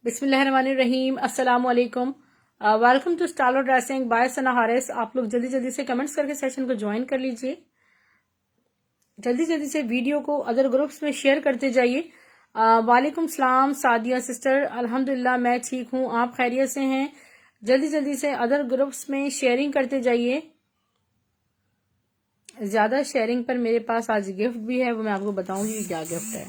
बिस्मिल्लाहिर्रहमानिर्रहीम। अस्सलाम वालेकुम। Welcome to style dressing by Sana Haris. आप लोग जल्दी जल्दी से कमेंट्स करके सेशन को ज्वाइन कर लीजिए। जल्दी जल्दी से वीडियो को अदर ग्रुप्स में शेयर करते जाइए। वालेकुम सलाम सादिया सिस्टर, अल्हम्दुलिल्लाह मैं ठीक हूँ, आप खैरियत से हैं? जल्दी जल्दी से अदर ग्रुप्स में शेयरिंग करते जाइए। ज्यादा शेयरिंग पर मेरे पास आज गिफ्ट भी है, वो मैं आपको बताऊंगी क्या गिफ्ट है।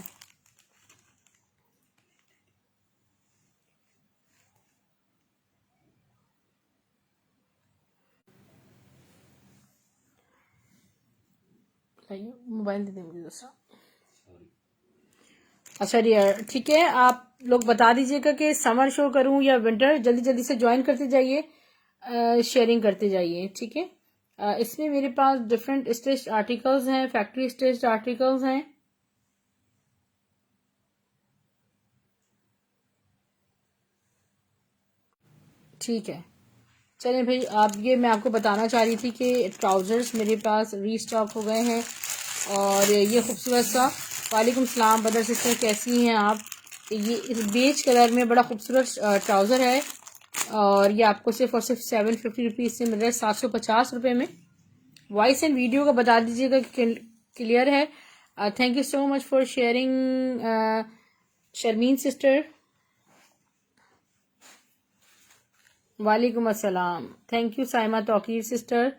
मोबाइल दे दे मुझे दूसरा। अच्छा डियर, ठीक है, आप लोग बता दीजिएगा कि समर शो करूं या विंटर। जल्दी जल्दी से ज्वाइन करते जाइए, शेयरिंग करते जाइए, ठीक है। इसमें मेरे पास डिफरेंट स्टिच्ड आर्टिकल्स हैं, फैक्ट्री स्टिच्ड आर्टिकल्स हैं। ठीक है, चलें भाई। आप ये मैं आपको बताना चाह रही थी कि ट्राउजर्स मेरे पास रीस्टॉक हो गए हैं और ये खूबसूरत सा। वालेकुम सलाम बदर सिस्टर, कैसी हैं आप? ये इस बेज कलर में बड़ा खूबसूरत ट्राउज़र है और ये आपको सिर्फ और सिर्फ 750 रुपीज़ से मिल रहा है, 750 में। वॉइस एंड वीडियो का बता दीजिएगा कि क्लियर है। Thank you so much for sharing Sharmeen sister. वालेकुम अस्सलाम, thank you Saima Tauqeer sister.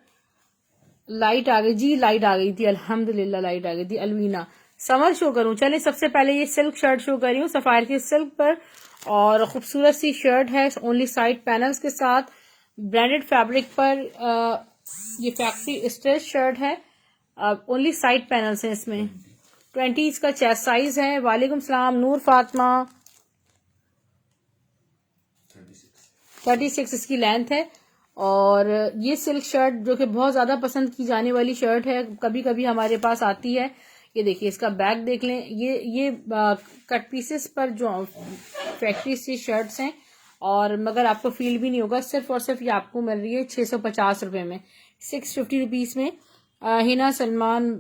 Light आ गई जी, लाइट आ गई थी, अल्हम्दुलिल्लाह लाइट आ गई थी। अलवीना, समर शो करूं? चले सबसे पहले ये सिल्क शर्ट शो कर रही हूँ, सफायर की सिल्क पर, और खूबसूरत सी शर्ट है ओनली साइड पैनल्स के साथ, ब्रांडेड फैब्रिक पर। ये फैक्ट्री स्टिच शर्ट है, ओनली साइड पैनल्स हैं इसमें। 20 इसका चेस्ट साइज है। वालेकुम सलाम नूर फातिमा। 36 इसकी लेंथ है। और ये सिल्क शर्ट जो कि बहुत ज्यादा पसंद की जाने वाली शर्ट है, कभी कभी हमारे पास आती है। ये देखिए, इसका बैक देख लें। ये कट पीसेस पर जो फैक्ट्री सी शर्ट्स हैं, और मगर आपको फील भी नहीं होगा। सिर्फ और सिर्फ ये आपको मिल रही है 650 रुपए में, 650 रुपीज में। Hina Salman,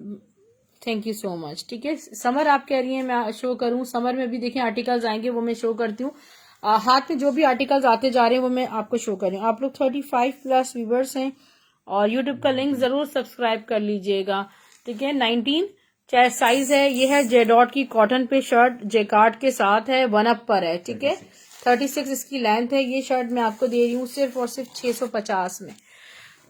thank you so much. ठीक है, समर आप कह रही हैं मैं शो करूं? समर में भी देखें आर्टिकल्स आएंगे, वो मैं शो करती हूँ। हाथ में जो भी आर्टिकल्स आते जा रहे हैं वो मैं आपको शो कर रही हूँ। आप लोग 35+ व्यूवर्स हैं और यूट्यूब का लिंक जरूर सब्सक्राइब कर लीजिएगा। ठीक है, 19 चेस्ट साइज है। ये है जेडॉट की कॉटन पे शर्ट, जेकार्ड के साथ है, 1 अप पर है। ठीक है, 36 इसकी लेंथ है। ये शर्ट मैं आपको दे रही हूँ सिर्फ और सिर्फ 650 में।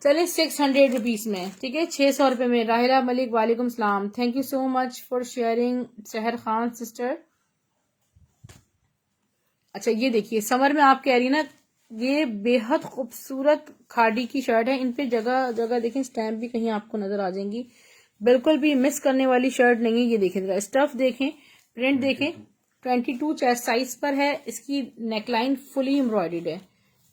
चले 600 रुपीज में, ठीक है, 600 रुपए में। राहिला मलिक, वालेकुम सलाम, thank you so much for sharing. शहर खान सिस्टर, अच्छा ये देखिए, समर में आप कह रही ना, ये बेहद खूबसूरत खादी की शर्ट है। इन पे जगह जगह देखें स्टैम्प भी कहीं आपको नजर आ जाएंगी, बिल्कुल भी मिस करने वाली शर्ट नहीं है। ये देखें जरा, स्टफ देखें, प्रिंट देखें। 22 चेस्ट साइज पर है। इसकी नेकलाइन फुली एम्ब्रॉयडर्ड है।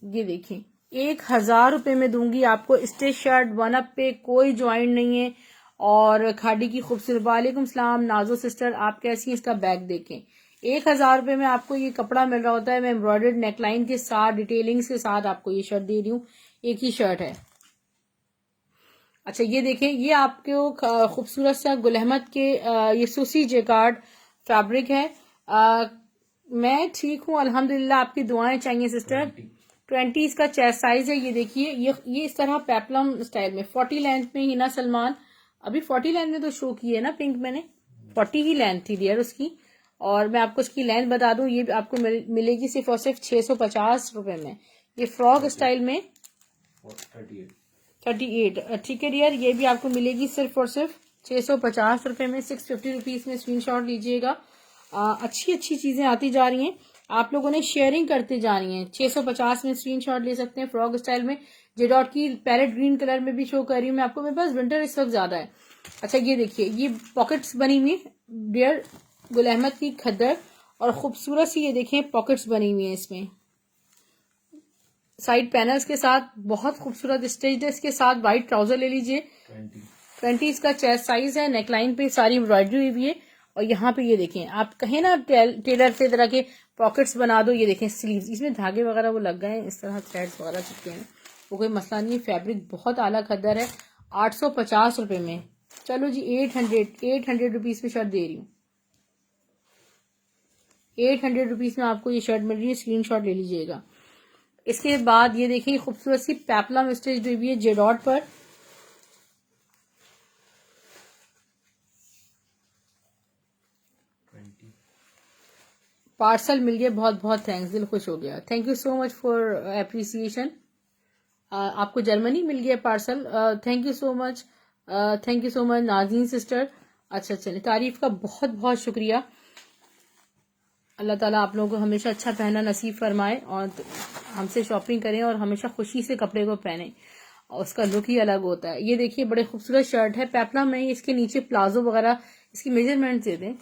ये देखें, 1000 रुपए में दूंगी आपको। स्टिच शर्ट, 1 अप पे, कोई ज्वाइंट नहीं है और खादी की खूबसूरत। वालेकुम सलाम नाजो सिस्टर, आप कैसी हैं? इसका बैग देखें। 1000 रुपए में आपको ये कपड़ा मिल रहा होता है। मैं एम्ब्रॉयडर्ड नेकलाइन के साथ, डिटेलिंग्स के साथ आपको ये शर्ट दे रही हूँ। एक ही शर्ट है। अच्छा ये देखें, ये आपको खूबसूरत सा गुल अहमद के ये सूसी जेकार्ड फैब्रिक है। मैं ठीक हूँ अल्हम्दुलिल्लाह, आपकी दुआएं चाहिए सिस्टर। 20 इसका चेस्ट साइज है। ये देखिए, ये इस तरह पेप्लम स्टाइल में 40 लेंथ में। हिना सलमान, अभी 40 लेंथ में तो शो की है ना पिंक मैंने, 40 ही लेंथ थी डियर उसकी। और मैं आपको इसकी लेंथ बता दूं, ये आपको मिलेगी सिर्फ और सिर्फ 650 रुपए में। ये फ्रॉक स्टाइल में 38, ठीक है डियर, ये भी आपको मिलेगी सिर्फ और सिर्फ 650 रुपए में। 650 रुपीज में स्क्रीनशॉट लीजिएगा। अच्छी अच्छी चीजें आती जा रही हैं, आप लोगों ने शेयरिंग करते जा रही हैं। 650 में स्क्रीनशॉट ले सकते हैं। फ्रॉक स्टाइल में जेडॉट की पैरेट ग्रीन कलर में भी शो कर रही हूँ मैं आपको। मेरे पास विंटर इस वक्त ज्यादा है। अच्छा ये देखिए, ये पॉकेट्स बनी हुई डियर, गुल अहमद की खद्दर, और खूबसूरत सी ये देखें पॉकेट्स बनी हुई हैं इसमें, साइड पैनल्स के साथ, बहुत खूबसूरत स्टिच्ड है। इसके साथ वाइट ट्राउजर ले लीजिए। 20 इसका चेस्ट साइज है। नेकलाइन पे सारी एम्ब्रॉयडरी हुई है। और यहाँ पे ये देखें, आप कहें ना टेलर से तरह के पॉकेट्स बना दो, ये देखें स्लीव्स, इसमें धागे वगैरह वो लग गए हैं, इस तरह थ्रेड्स वगैरह चिपके हैं, वो कोई मसला नहीं है। फैब्रिक बहुत आला खद्दर है। 850 रुपए में। चलो जी, 800 रुपीज में शर्ट दे रही हूँ। 800 रुपीज में आपको ये शर्ट मिल रही है, स्क्रीनशॉट ले लीजिएगा। इसके बाद ये देखिए खूबसूरत सी पेप्लम स्टिच हुई है जेडॉट पर। पार्सल मिल गया, बहुत बहुत थैंक्स, दिल खुश हो गया। Thank you so much for appreciation. आपको जर्मनी मिल गया parcel, thank you so much, thank you so much Nazeen sister. अच्छा चलिए, तारीफ का बहुत बहुत शुक्रिया। अल्लाह ताला आप लोगों को हमेशा अच्छा पहना नसीब फरमाए और हमसे शॉपिंग करें और हमेशा खुशी से कपड़े को पहने, और उसका लुक ही अलग होता है। ये देखिए बड़े खूबसूरत शर्ट है पेप्लम में, इसके नीचे प्लाजो वगैरह, इसकी मेजरमेंट दे दें।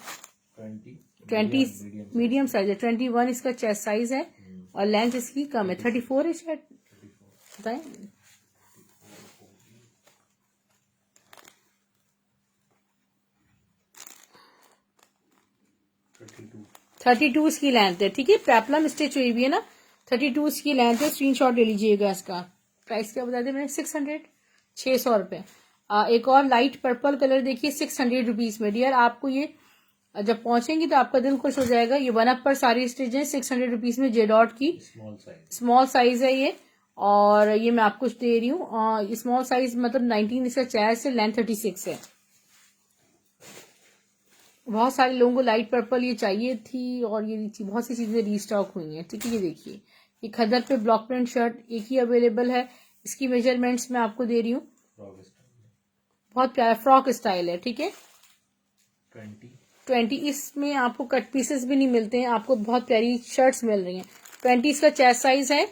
20 मीडियम साइज है, 21 इसका चेस्ट साइज है और लेंथ इसकी कम है, 34 है शायद, बताएं। 32 इसकी लेंथ है, ठीक है। पेप्लम स्टिच हुई भी है ना, 32 इसकी लेंथ है। स्क्रीनशॉट ले लीजिएगा। इसका प्राइस क्या बता दें मैंने, 600 रुपए। एक और लाइट पर्पल कलर देखिए 600 रुपीज में। डियर आपको ये जब पहुंचेंगी तो आपका दिल खुश हो जाएगा। ये 1 अप पर सारी स्टिच है, 600 रुपीज में, जेडॉट की स्मॉल साइज है ये। और ये मैं आपको दे रही हूँ स्मॉल साइज, मतलब 19 इसका चेस्ट है, लेंथ 36 है। बहुत सारे लोगों को लाइट पर्पल ये चाहिए थी और ये बहुत सी चीजें रीस्टॉक हुई हैं, ठीक है। ये देखिए ये खद्दर पे ब्लॉक प्रिंट शर्ट एक ही अवेलेबल है। इसकी मेजरमेंट्स मैं आपको दे रही हूँ, बहुत प्यारा फ्रॉक स्टाइल है, ठीक है। 20 इसमें आपको कट पीसेस भी नहीं मिलते हैं, आपको बहुत प्यारी शर्ट्स मिल रही हैं। 20 इसका चेस्ट साइज है,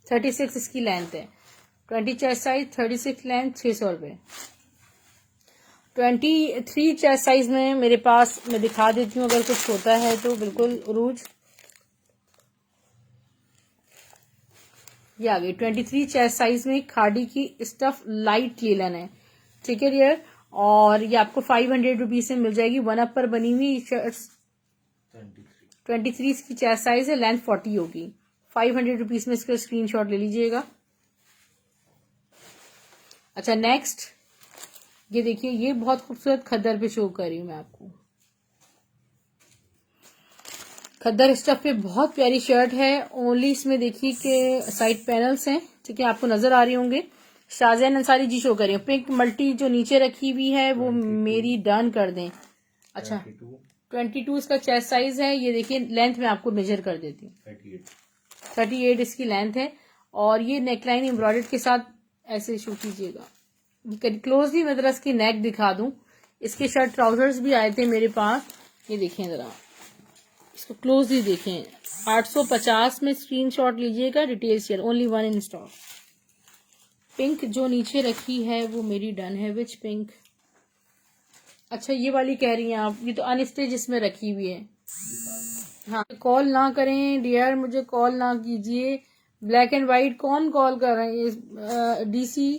36 इसकी लेंथ है। 20 चेस्ट साइज, 36 लेंथ, 600 रुपए। 23 चेस्ट साइज में मेरे पास, मैं दिखा देती हूँ अगर कुछ होता है तो, बिल्कुल उरूज ये आ गई। 23 चेस्ट साइज में खादी की स्टफ लाइट लीलन है, ठीक है डियर। और ये आपको 500 रुपीज में मिल जाएगी। 1 अप पर बनी हुई शर्ट्स। 23 की चेस्ट साइज है, लेंथ 40 होगी। 500 रुपीज में इसका स्क्रीनशॉट ले लीजिएगा। अच्छा नेक्स्ट ये देखिए, ये बहुत खूबसूरत खद्दर पे शो कर रही हूँ मैं आपको। खद्दर स्टफ पे बहुत प्यारी शर्ट है। ओनली इसमें देखिए कि साइड पैनल्स हैं, ठीक है, आपको नजर आ रही होंगे। शाहजैन अंसारी जी शो कर रही हूँ। पिंक मल्टी जो नीचे रखी हुई है वो मेरी डन कर दें। अच्छा 22 इसका चेस्ट साइज है। ये देखिए लेंथ में आपको मेजर कर देती हूँ, 38 इसकी लेंथ है। और ये नेकलाइन एम्ब्रॉयडर्ड के साथ ऐसे शो कीजिएगा। क्लोजली मैं जरा इसकी नेक दिखा दूं। इसके शर्ट ट्राउजर्स भी आए थे मेरे पास, ये देखें जरा, इसको क्लोजली देखें। 850 में स्क्रीनशॉट लीजिएगा। Detail share, only 1 in stock. Pink जो नीचे रखी है वो मेरी डन है। विच पिंक? अच्छा ये वाली कह रही हैं आप, ये तो अनस्टिच इसमें रखी हुई है। हाँ कॉल ना करें डियर, मुझे कॉल ना कीजिए। ब्लैक एंड व्हाइट कौन कॉल कर रहे हैं? DC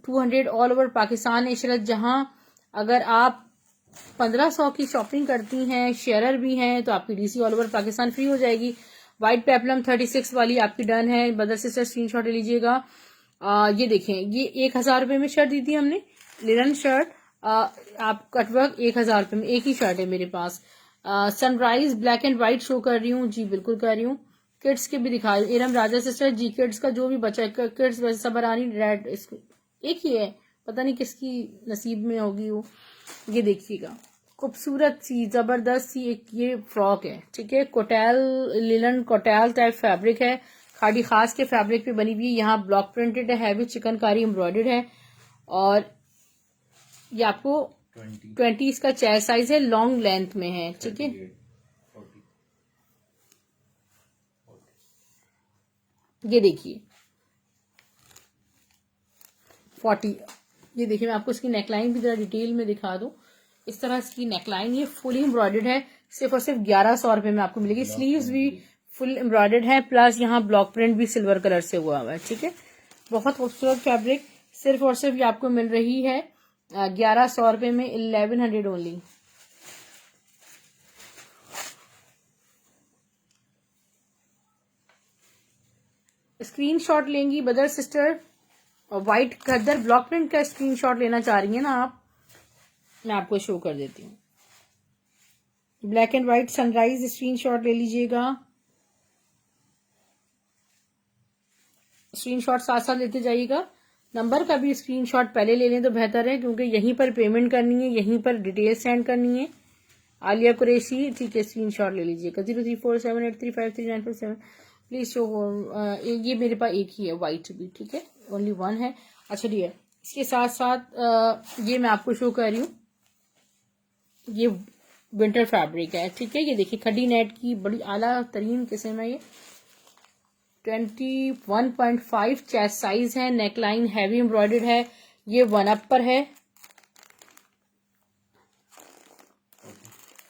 200 all over Pakistan Ishrat जहां। अगर आप 1500 की शॉपिंग करती हैं, शेयरर भी हैं, तो आपकी DC all over Pakistan free हो जाएगी। व्हाइट पेप्लम 36 वाली आपकी डन है। बदर सिस्टर स्क्रीनशॉट ले लीजिएगा। ये देखें, ये 1000 रुपए में शर्ट दी थी हमने, लिनन शर्ट। आप कटवर्क 1000 रुपए में, एक ही शर्ट है मेरे पास। Sunrise black and white show कर रही हूँ, जी बिल्कुल कर रही हूँ। किड्स के भी दिखा, इरम राजा सिस्टर जी, किड्स का जो भी बचा है, किड्स वैसे सबरानी रेड एक ही है, पता नहीं किसकी नसीब में होगी वो। ये देखिएगा खूबसूरत सी जबरदस्त सी एक ये फ्रॉक है, ठीक है। कोटैल लिलन कोटैल टाइप फैब्रिक है, खाड़ी खास के फैब्रिक पे बनी हुई है। यहाँ ब्लॉक प्रिंटेड है, हैवी चिकनकारी एम्ब्रॉयडर्ड है। और ये आपको 20 इसका चेस्ट साइज है, लॉन्ग लेंथ में है, ठीक है। ये देखिए 40। ये देखिए मैं आपको इसकी नेकलाइन भी जरा डिटेल में दिखा दूं। इस तरह इसकी नेकलाइन ये फुली एम्ब्रॉयडर्ड है, सिर्फ और सिर्फ 1100 रुपए में आपको मिलेगी। स्लीव्स भी फुल एम्ब्रॉयडर्ड है, प्लस यहाँ ब्लॉक प्रिंट भी सिल्वर कलर से हुआ है, ठीक है। बहुत खूबसूरत फैब्रिक, सिर्फ और सिर्फ ये आपको मिल रही है 1100 रुपए में, 1100 ओनली। स्क्रीनशॉट लेंगी बदर सिस्टर, और व्हाइट खद्दर ब्लॉक प्रिंट का स्क्रीनशॉट लेना चाह रही है ना आप, मैं आपको शो कर देती हूँ। Black and white sunrise screenshot ले लीजिएगा। स्क्रीनशॉट साथ साथ लेते जाइएगा। नंबर का भी स्क्रीनशॉट पहले ले लें तो बेहतर है, क्योंकि यहीं पर पेमेंट करनी है, यहीं पर डिटेल सेंड करनी है। आलिया कुरैशी, ठीक है, स्क्रीनशॉट ले लीजिएगा। 0347835394 प्लीज शो। ये मेरे पास एक ही है व्हाइट भी, ठीक है, ओनली वन है। अच्छा डियर, इसके साथ साथ ये मैं आपको शो कर रही हूँ, ये विंटर फैब्रिक है, ठीक है। ये देखिए खड्डी नेट की बड़ी आला तरीन किस्म है ये। 21.5 चेस्ट साइज है। नेकलाइन हैवी एम्ब्रॉयडर्ड है। ये वन अप पर है।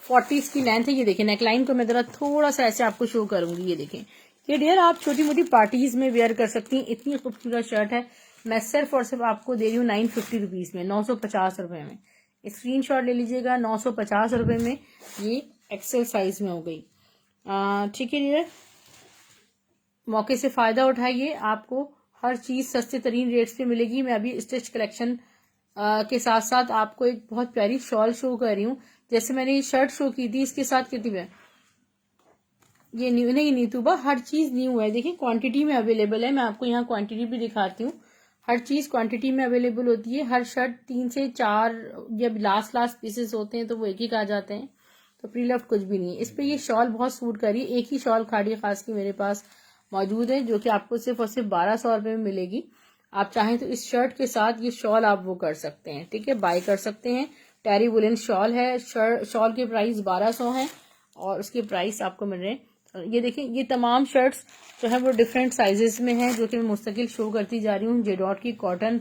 40 की लेंथ है। ये देखें नेकलाइन को मैं जरा थोड़ा सा ऐसे आपको शो करूंगी। ये देखें, ये डियर आप छोटी मोटी पार्टीज में वेयर कर सकती हैं। इतनी खूबसूरत शर्ट है। मैं सिर्फ और सिर्फ आपको दे रही हूँ 950 रुपीज में, 950 रुपए में। स्क्रीनशॉट ले लीजिएगा। 950 रुपए में ये एक्सेल साइज में हो गई, ठीक है डियर। मौके से फायदा उठाइए, आपको हर चीज सस्ते तरीन रेट्स पे मिलेगी। मैं अभी स्टिच कलेक्शन के साथ साथ आपको एक बहुत प्यारी शॉल शो कर रही हूँ। जैसे मैंने ये शर्ट शो की थी, इसके साथ कितनी है ये न्यू नहीं नीतूबा, हर चीज न्यू है। देखिए क्वांटिटी में अवेलेबल है। मैं आपको यहाँ क्वांटिटी भी दिखाती हूँ। हर चीज क्वांटिटी में अवेलेबल होती है। हर शर्ट 3 से 4 जब लास्ट पीसेस होते हैं तो वो एक ही आ जाते हैं, तो प्री लव्ड कुछ भी नहीं है। इस पे ये शॉल बहुत सूट कर रही है। एक ही शॉल खाड़ी खास की मेरे पास मौजूद है, जो कि आपको सिर्फ और सिर्फ 1200 रुपए में मिलेगी। आप चाहें तो इस शर्ट के साथ ये शॉल आप वो कर सकते हैं, ठीक है, बाय कर सकते हैं। टेरी वुलन शॉल है। शॉल के प्राइस 1200 है और उसके प्राइस आपको मिल रहे हैं। ये देखें, ये तमाम शर्ट्स जो है वो डिफरेंट साइजेस में है, जो कि मैं मुस्तकिल शो करती जा रही हूँ। जेडॉट की कॉटन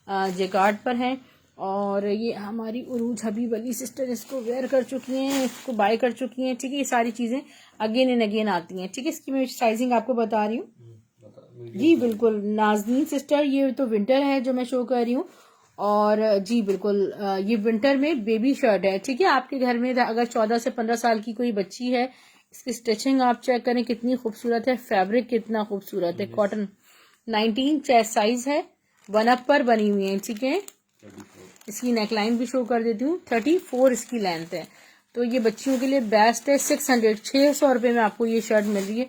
जेकार्ड पर है। और ये हमारी उरूज हबीब अली सिस्टर इसको वेयर कर चुकी हैं, इसको बाय कर चुकी हैं, ठीक है। ये सारी चीजें अगेन एंड अगेन आती हैं, ठीक है। इसकी मैं साइजिंग आपको बता रही हूँ। जी बिल्कुल नाजनीन सिस्टर, ये तो विंटर है जो मैं शो कर रही हूँ। और जी बिल्कुल ये विंटर में बेबी शर्ट है, ठीक है। आपके घर में अगर 14 से 15 साल की कोई बच्ची है, इसकी स्टिचिंग आप चेक करें कितनी खूबसूरत है। फैब्रिक कितना खूबसूरत है। कॉटन 19 चेस्ट साइज है। वन अप पर बनी हुई है, ठीक है। इसकी नेकलाइन भी शो कर देती हूँ। 34 इसकी लेंथ है। तो ये बच्चियों के लिए बेस्ट है। 600 रुपए में आपको ये शर्ट मिल रही है।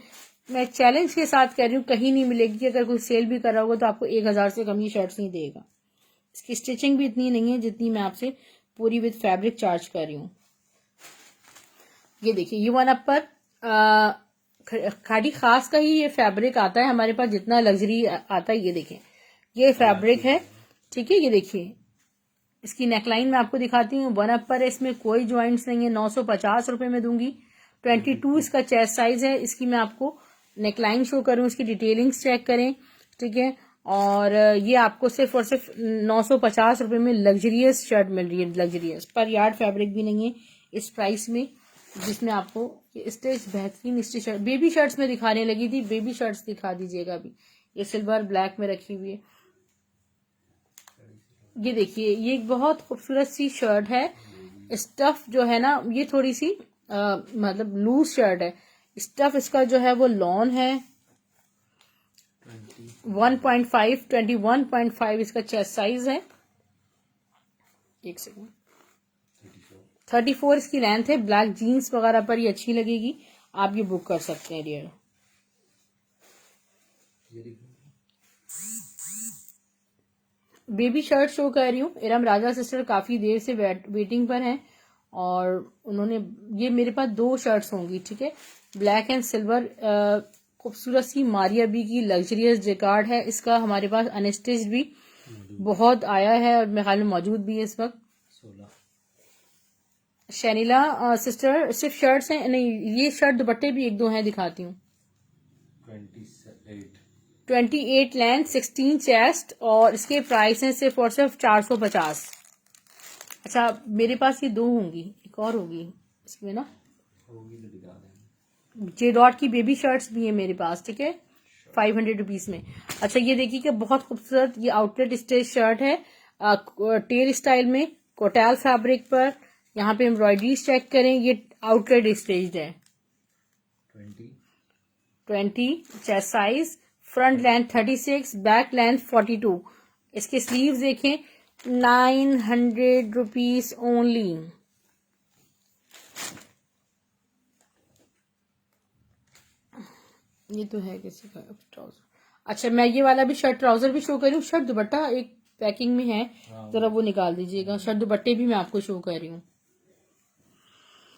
मैं चैलेंज के साथ कह रही हूँ, कहीं नहीं मिलेगी। अगर कोई सेल भी कर रहा होगा तो आपको 1000 से कम ये शर्ट्स नहीं देगा। इसकी स्टिचिंग भी इतनी नहीं है जितनी मैं आपसे पूरी विद फैब्रिक चार्ज कर रही हूँ। ये देखिए, ये वन अप पर खाड़ी खास का ही ये फैब्रिक आता है हमारे पास, जितना लग्जरी आता है। ये देखें, ये फैब्रिक है, ठीक है। ये देखिए, इसकी नेकलाइन मैं आपको दिखाती हूँ। वन अप पर है, इसमें कोई ज्वाइंट्स नहीं है। 950 रुपए में दूंगी। 22 इसका चेस्ट साइज है। इसकी मैं आपको नेकलाइन शो करूँ, इसकी डिटेलिंग्स चेक करें, ठीक है। और ये आपको सिर्फ और सिर्फ 950 रुपए में लग्जरियस शर्ट मिल रही है। लग्जरियस पर यार्ड फैब्रिक भी नहीं है इस प्राइस में, जिसमें आपको स्टिच बेहतरीन स्टिच शर्ट बेबी शर्ट्स में दिखाने लगी थी। बेबी शर्ट्स दिखा दीजिएगा अभी। ये सिल्वर ब्लैक में रखी हुई है। ये देखिए, ये एक बहुत खूबसूरत सी शर्ट है। स्टफ जो है ना, ये थोड़ी सी मतलब लूज शर्ट है। स्टफ इसका जो है वो लॉन है। 21.5 इसका चेस्ट साइज है। एक सेकंड, 34 इसकी लेंथ है। ब्लैक जीन्स वगैरह पर ये अच्छी लगेगी। आप ये बुक कर सकते हैं डियर। बेबी शर्ट शो कर रही हूँ। इरम राजा सिस्टर काफी देर से वेटिंग पर हैं और उन्होंने ये मेरे पास 2 शर्ट्स होंगी, ठीक है। ब्लैक एंड सिल्वर खूबसूरत सी मारिया बी की लग्जरियस जेकार्ड है। इसका हमारे पास अनस्टिच्ड भी बहुत आया है और मेरे ख्याल में मौजूद भी है इस वक्त। शैनिला सिस्टर सिर्फ शर्ट्स हैं, नहीं ये शर्ट दुपट्टे भी 1-2 हैं, दिखाती हूँ। 28 लेंथ, 16 चेस्ट और इसके प्राइस हैं सिर्फ और सिर्फ 450। अच्छा, मेरे पास ये 2 होंगी, एक और होगी इसमें ना, जे डॉट की बेबी शर्ट्स भी है मेरे पास, ठीक है, 500 रुपीज में। अच्छा, ये देखिए कि बहुत खूबसूरत ये आउटलेट स्टेज शर्ट है टेल स्टाइल में, कोटैल फैब्रिक पर। यहाँ पे एम्ब्रॉयडरीज चेक करें, ये आउटलेट स्टेज है। 20 chest size, front length 36, back length 42। इसके स्लीव्स देखें, 900 रुपीज ओनली। ये तो है किसी का ट्राउजर। अच्छा, मैं ये वाला भी शर्ट ट्राउजर भी शो कर रही हूँ, शर्ट दुपट्टा एक पैकिंग में है, जरा वो निकाल दीजिएगा। शर्ट दुपट्टे भी मैं आपको शो कर रही हूँ।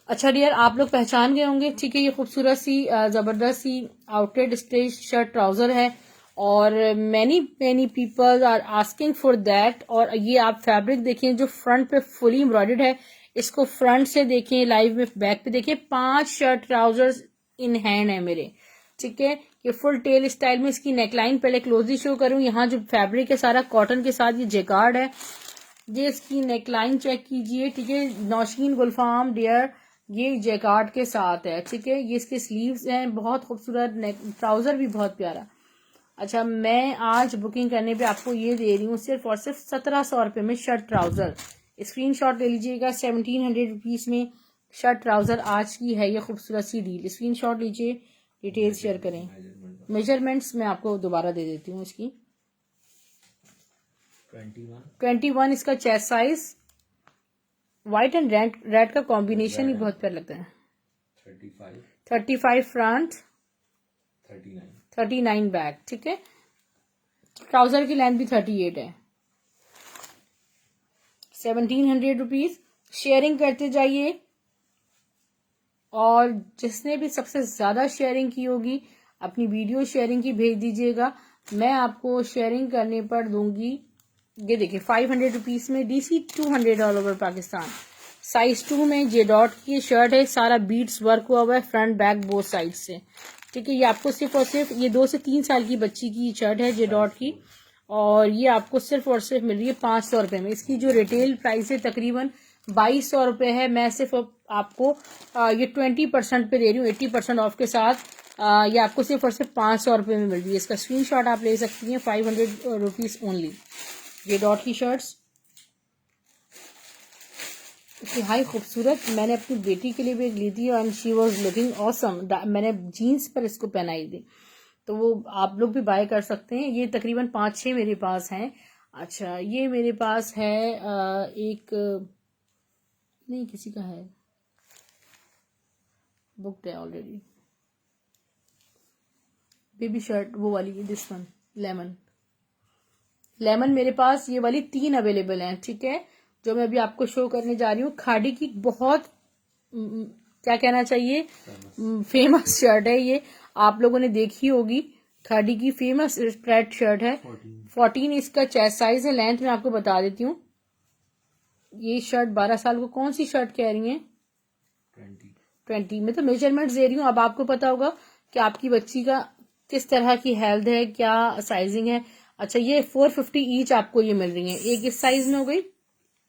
अच्छा डियर, आप लोग पहचान गए होंगे, ठीक है। ये खूबसूरत सी जबरदस्त सी आउटलेट स्ट्रेच शर्ट ट्राउजर है और many many people are asking for that. और ये आप फैब्रिक देखें जो फ्रंट पे फुली एम्ब्रॉयडर्ड है, इसको फ्रंट से देखें, लाइव में बैक पे देखें। 5 शर्ट ट्राउजर्स इन हैंड है मेरे, ठीक है। ये फुल टेल स्टाइल में, इसकी नेकलाइन पहले क्लोजली शो करूं। यहाँ जो फैब्रिक है सारा कॉटन के साथ, ये जेकार्ड है। ये इसकी नेकलाइन चेक कीजिए, ठीक है। नौशीन गुलफाम डियर, ये जैकार्ड के साथ है, ठीक है। ये इसके स्लीव्स हैं, बहुत खूबसूरत। ट्राउजर भी बहुत प्यारा। अच्छा, मैं आज बुकिंग करने पे आपको ये दे रही हूँ सिर्फ और सिर्फ 1700 रुपये में शर्ट ट्राउजर। स्क्रीनशॉट ले लीजिएगा। 1700 रुपीज में शर्ट ट्राउजर आज की है ये खूबसूरत सी डील। स्क्रीनशॉट लीजिए, डिटेल्स शेयर करें। मेजरमेंट्स मैं आपको दोबारा दे देती हूँ इसकी। 21 इसका chest size. White and red का कॉम्बिनेशन ही बहुत प्यारा लगता है। 35 फ्रंट, 39 बैक, ठीक है। ट्राउजर की लेंथ भी 38 है। 1700 रुपीज। शेयरिंग करते जाइए और जिसने भी सबसे ज्यादा शेयरिंग की होगी अपनी वीडियो शेयरिंग की भेज दीजिएगा। मैं आपको शेयरिंग करने पर दूंगी, ये देखिए 500 रुपीज में DC 200 all over Pakistan. Size 2 में जे डॉट की शर्ट है, सारा बीट्स वर्क हुआ हुआ है फ्रंट बैक बोथ साइड से, ठीक है। ये आपको सिर्फ और सिर्फ, ये 2 से 3 साल की बच्ची की शर्ट है जे डॉट की, और ये आपको सिर्फ और सिर्फ मिल रही है 500 रुपये में। इसकी जो रिटेल प्राइस है तकरीबन 2200 रुपये है। मैं सिर्फ आपको ये 20% पे दे रही हूँ, 80% ऑफ के साथ। ये आपको सिर्फ और सिर्फ 500 रुपये में मिल रही है। इसका स्क्रीनशॉट आप ले सकती हैं। 500 रुपीज ओनली। ये डॉट की शर्ट्स हाई खूबसूरत। मैंने अपनी बेटी के लिए भी एक ली थी and she was looking awesome. मैंने जीन्स पर इसको पहनाई थी, तो वो आप लोग भी बाय कर सकते हैं। ये तकरीबन 5-6 मेरे पास हैं। अच्छा, ये मेरे पास है एक, नहीं किसी का है, बुकड है ऑलरेडी। बेबी शर्ट वो वाली, दिस वन लेमन मेरे पास ये वाली 3 अवेलेबल हैं, ठीक है। जो मैं अभी आपको शो करने जा रही हूँ, खाड़ी की बहुत क्या कहना चाहिए फेमस शर्ट है ये, आप लोगों ने देखी होगी। खाड़ी की फेमस स्प्रेड शर्ट है। 14 इसका चेस्ट साइज है। लेंथ में आपको बता देती हूँ। ये शर्ट 12 साल को, कौन सी शर्ट कह रही है? 20 में तो मेजरमेंट दे रही हूँ। अब आपको पता होगा कि आपकी बच्ची का किस तरह की हेल्थ है, क्या साइजिंग है। अच्छा, ये 450 ईच आपको ये मिल रही है। एक इस साइज में हो गई,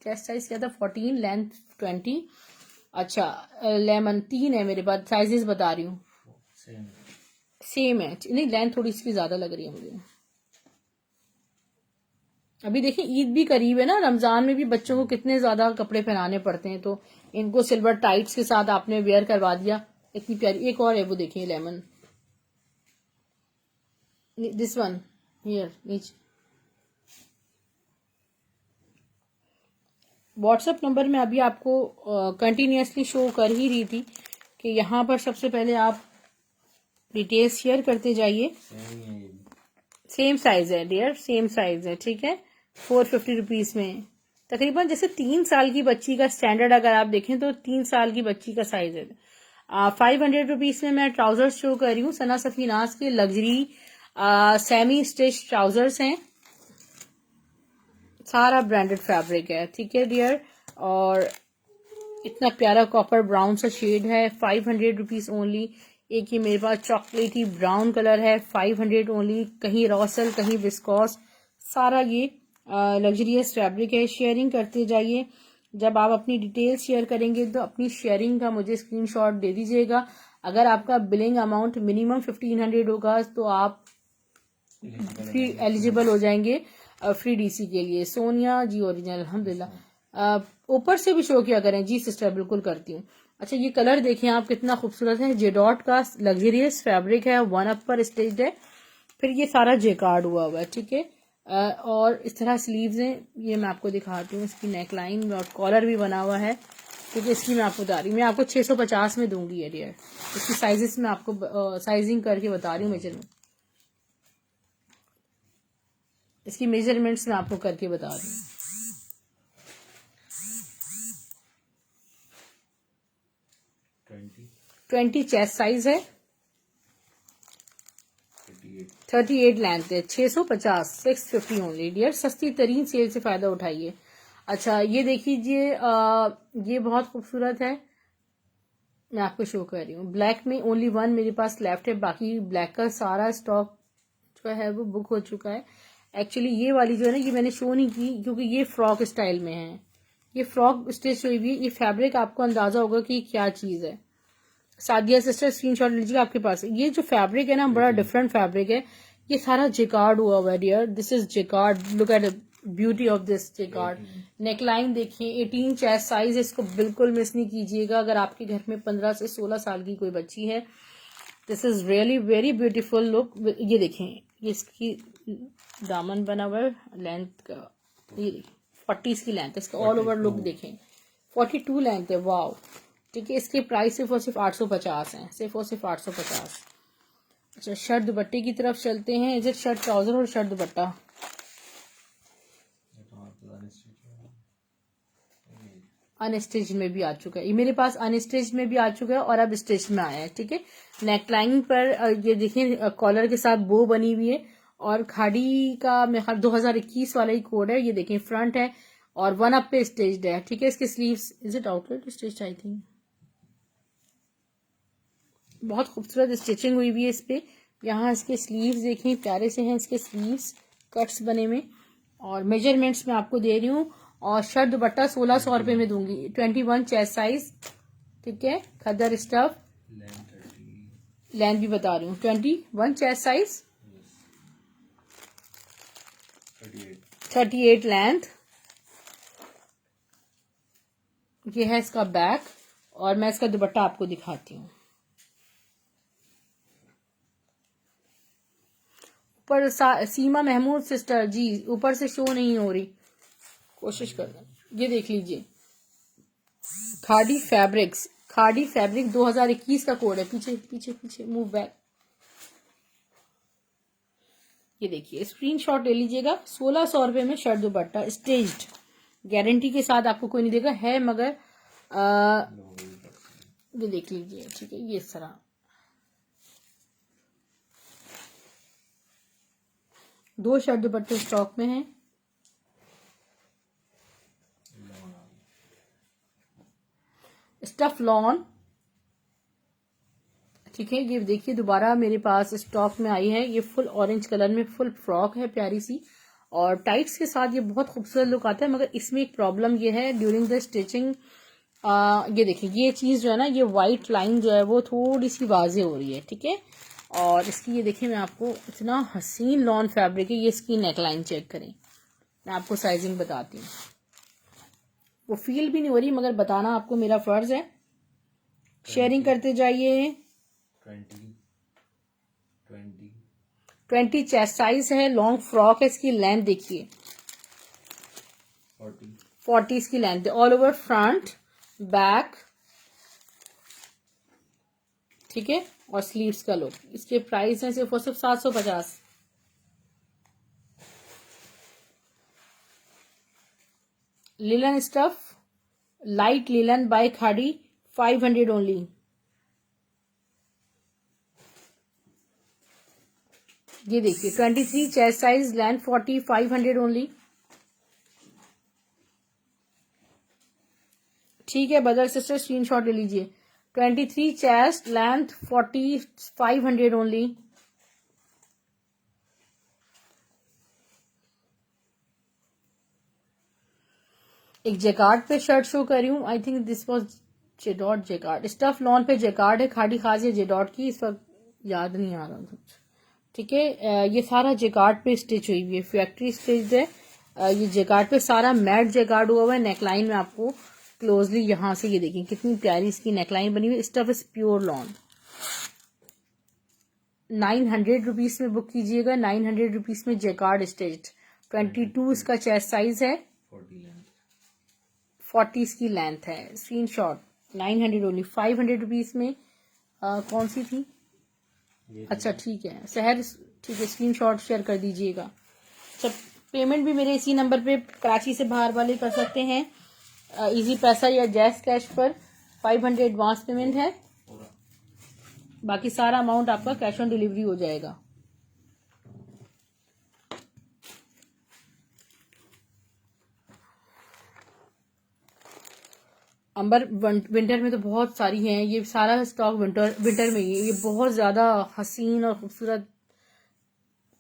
चेस्ट साइज क्या था 14, लेंथ 20। अच्छा, लेमन 3 है मेरे पास, साइजेस बता रही हूँ सेम है। नहीं, लेंथ थोड़ी इसकी ज्यादा लग रही है मुझे। अभी देखिए ईद भी करीब है ना, रमजान में भी बच्चों को कितने ज्यादा कपड़े पहनाने पड़ते हैं, तो इनको सिल्वर टाइट्स के साथ आपने वेयर करवा दिया। इतनी प्यारी एक और है, वो देखिए लेमन, दिस वन हियर नीचे। व्हाट्सएप नंबर में अभी आपको कंटिन्यूसली शो कर ही रही थी कि यहाँ पर सबसे पहले आप डिटेल्स शेयर करते जाइए। सेम साइज है डियर, सेम साइज है, ठीक है। 450 रुपीज में तकरीबन, जैसे 3 साल की बच्ची का स्टैंडर्ड अगर आप देखें तो 3 साल की बच्ची का साइज है। 500 रुपीज में मैं ट्राउजर्स शो कर रही हूँ। सना सफीनाज के लग्जरी सेमी स्टिच ट्राउजर्स हैं, सारा ब्रांडेड फैब्रिक है, ठीक है डियर। और इतना प्यारा कॉपर ब्राउन सा शेड है। 500 रुपीज ओनली। एक ही मेरे पास चॉकलेटी ब्राउन कलर है, 500 ओनली। कहीं रॉसल, कहीं विस्कॉस, सारा ये लग्जरियस फैब्रिक है। शेयरिंग करते जाइए। जब आप अपनी डिटेल्स शेयर करेंगे तो अपनी शेयरिंग का मुझे स्क्रीनशॉट दे दीजिएगा। अगर आपका बिलिंग अमाउंट मिनिमम 1500 होगा तो आप फ्री एलिजिबल हो जाएंगे फ्री DC के लिए। सोनिया जी ओरिजिनल, अल्हम्दुलिल्लाह। ऊपर से भी शो किया करें जी सिस्टर, बिल्कुल करती हूँ। अच्छा, ये कलर देखें आप कितना खूबसूरत है। जेडॉट का लग्जरियस फैब्रिक है, 1 अप पर स्टेज है, फिर ये सारा जेकार्ड हुआ हुआ है, ठीक है। और इस तरह स्लीव्स हैं, ये मैं आपको दिखाती हूँ। इसकी नेकलाइन और कॉलर भी बना हुआ है। ठीक है। इसकी मैं आपको बता रही हूँ, मैं आपको 650 में दूंगी ये डियर। इसकी साइजेस में आपको साइजिंग करके बता रही हूँ, मेजरमेंट, इसकी मेजरमेंट्स मैं आपको करके बता रही हूँ। 20 चेस्ट साइज है, 38 लेंथ है, 650, 650 ओनली डियर। सस्ती तरीन सेल से फायदा उठाइए। अच्छा ये देख लीजिए, ये बहुत खूबसूरत है, मैं आपको शो कर रही हूँ। ब्लैक में ओनली वन मेरे पास लेफ्ट है, बाकी ब्लैक का सारा स्टॉक जो है वो बुक हो चुका है। एक्चुअली ये वाली जो है ना, ये मैंने शो नहीं की क्योंकि ये फ्रॉक स्टाइल में है, ये फ्रॉक स्टिच हुई हुई है। ये फैब्रिक आपको अंदाजा होगा कि क्या चीज है। सादिया सिस्टर स्क्रीनशॉट लीजिए, आपके पास ये जो फैब्रिक है ना, बड़ा डिफरेंट फैब्रिक है। ये सारा जिकार्ड हुआ हुआ है dear, this is jacquard, look at beauty of this jacquard. Neckline देखिए, 18 चेस्ट साइज, इसको बिल्कुल मिस नहीं कीजिएगा अगर आपके घर में 15 से 16 साल की कोई बच्ची है। This is really very beautiful look. ये देखें, ये इसकी दामन बना हुआ है, लेंथ का ये देखिए 40 की लेंथ है, इसका ऑल ओवर लुक देखें 42 लेंथ है, वाओ। ठीक है, इसके प्राइस सिर्फ और सिर्फ 850 है, सिर्फ और सिर्फ 850। अच्छा शर्ट दुपट्टे की तरफ चलते हैं। इज इट शर्ट ट्राउजर और शर्ट दुपट्टा? अनस्टिच में भी आ चुका है, ये मेरे पास अनस्टिच में भी आ चुका है और अब स्टिच में आया है। ठीक है, नेकलाइन पर ये देखिए कॉलर के साथ बो बनी हुई है और खाड़ी का मेरे ख्याल 2021 वाला ही कोड है। ये देखें फ्रंट है और वन अप पे स्टिच्ड है। ठीक है, इसके sleeves, is it outlet stitch, I think बहुत खूबसूरत स्टिचिंग हुई हुई है इस पे। यहाँ इसके स्लीव्स देखें, प्यारे से हैं इसके स्लीव्स, कट्स बने में, और मेजरमेंट्स मैं आपको दे रही हूँ। और शर्ट दुपट्टा 1600 रुपये में दूंगी, 21 चेस्ट साइज। ठीक है, खदर स्टफ, लेंथ भी बता रही हूँ, 21 चेस्ट साइज, 38 लेंथ। ये है इसका बैक और मैं इसका दुपट्टा आपको दिखाती हूँ। ऊपर सीमा महमूद सिस्टर जी, ऊपर से शो नहीं हो रही, कोशिश करना। ये देख लीजिए, खाड़ी फैब्रिक्स, खाड़ी फैब्रिक 2021 का कोड है। पीछे पीछे पीछे मूव बैक, ये देखिए स्क्रीनशॉट ले लीजिएगा। 1600 रुपये में शर्ट दुपट्टा स्टेज्ड, गारंटी के साथ, आपको कोई नहीं देगा है, मगर ये देख लीजिए। ठीक है, ये इस तरह दो शर्ट दुपट्टे स्टॉक में हैं। स्टफ लॉन, ठीक है, ये देखिए दोबारा मेरे पास स्टॉक में आई है। ये फुल ऑरेंज कलर में फुल फ्रॉक है प्यारी सी, और टाइट्स के साथ ये बहुत खूबसूरत लुक आता है। मगर इसमें एक प्रॉब्लम ये है ड्यूरिंग द स्टिचिंग, ये देखिए ये चीज जो है ना, ये वाइट लाइन जो है वो थोड़ी सी वाजे हो रही है। ठीक है, और इसकी ये देखिए, मैं आपको इतना हसीन लॉन फैब्रिक है। ये इसकी नेकलाइन चेक करें, मैं आपको साइजिंग बताती हूँ। वो फील भी नहीं हो रही, मगर बताना आपको मेरा फर्ज है। शेयरिंग करते जाइए। 20 चेस्ट साइज है, लॉन्ग फ्रॉक है, इसकी लेंथ देखिए 40 इसकी लेंथ है, ऑल ओवर फ्रंट बैक। ठीक है, और स्लीव्स का लुक। इसके प्राइस है सिर्फ और सिर्फ 750। Linen stuff, light linen by Khaadi, 500 only. ये देखिए 23 चेस्ट साइज, लेंथ 40, 500 ओनली। ठीक है बदर सिस्टर, स्क्रीनशॉट ले लीजिए। 23 चेस्ट, लेंथ 40, 500 ओनली। एक जेकार्ड पे शर्ट शो कर रही हूँ, I think this was J dot jacquard. Stuff lawn पे जेकार्ड है, खाड़ी खास है जेडॉट की, इस वक्त याद नहीं आ रहा कुछ। ठीक है, ये सारा जेकार्ड पे स्टिच हुई हुई है, फैक्ट्री स्टिच है। ये जेकार्ड पे सारा मैट जेकार्ड हुआ हुआ है। नेकलाइन में आपको क्लोजली यहां से ये देखिए कितनी प्यारी इसकी नेकलाइन बनी हुई। Stuff is pure lawn. 900 rupees में बुक कीजिएगा, 900 रुपीज में जेकार्ड स्टिच। 22 इसका चेस्ट साइज है, 40 इसकी लेंथ है। स्क्रीन शॉट 900 ओनली, 500 रुपीज में। कौन सी थी? अच्छा ठीक है शहर, ठीक है स्क्रीन शॉट शेयर कर दीजिएगा। अच्छा पेमेंट भी मेरे इसी नंबर पे कराची से बाहर वाले कर सकते हैं, इजी पैसा या जैस कैश पर। 500 एडवांस पेमेंट है, बाकी सारा अमाउंट आपका कैश ऑन डिलीवरी हो जाएगा। अंबर विंटर में तो बहुत सारी हैं, ये सारा स्टॉक विंटर में ही है। ये बहुत ज्यादा हसीन और खूबसूरत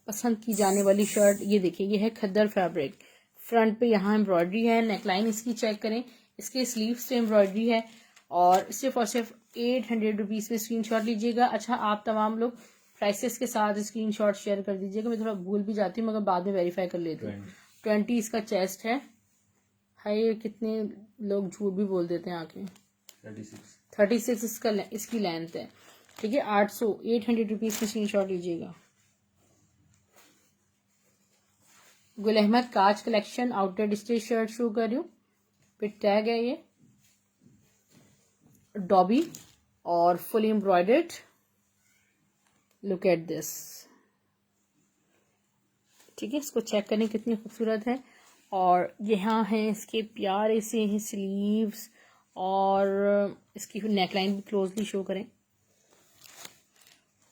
पसंद की जाने वाली शर्ट। ये देखिए ये है खद्दर फैब्रिक, फ्रंट पे यहाँ एम्ब्रॉयडरी है, नेकलाइन इसकी चेक करें, इसके स्लीव्स पे एम्ब्रॉयडरी है और सिर्फ 800 रुपीज में स्क्रीनशॉट लीजिएगा। अच्छा आप तमाम लोग प्राइसेस के साथ स्क्रीनशॉट शेयर कर दीजिएगा, मैं थोड़ा भूल भी जाती हूँ मगर बाद में वेरीफाई कर लेती हूँ। 20 इसका चेस्ट है। हाय कितने लोग झूठ भी बोल देते हैं आके। 36 इसकी लेंथ है, ठीक है। 800 रुपीज में स्क्रीनशॉट लीजिएगा। गुल अहमद काज collection outlet stage shirt show कर रही हूँ, फिर टैग है ये डॉबी और full embroidered. Look at this, ठीक है इसको चेक करें कितनी खूबसूरत है। और यहाँ है इसके प्यारे से हैं स्लीव्स और इसकी नेकलाइन भी क्लोजली शो करें।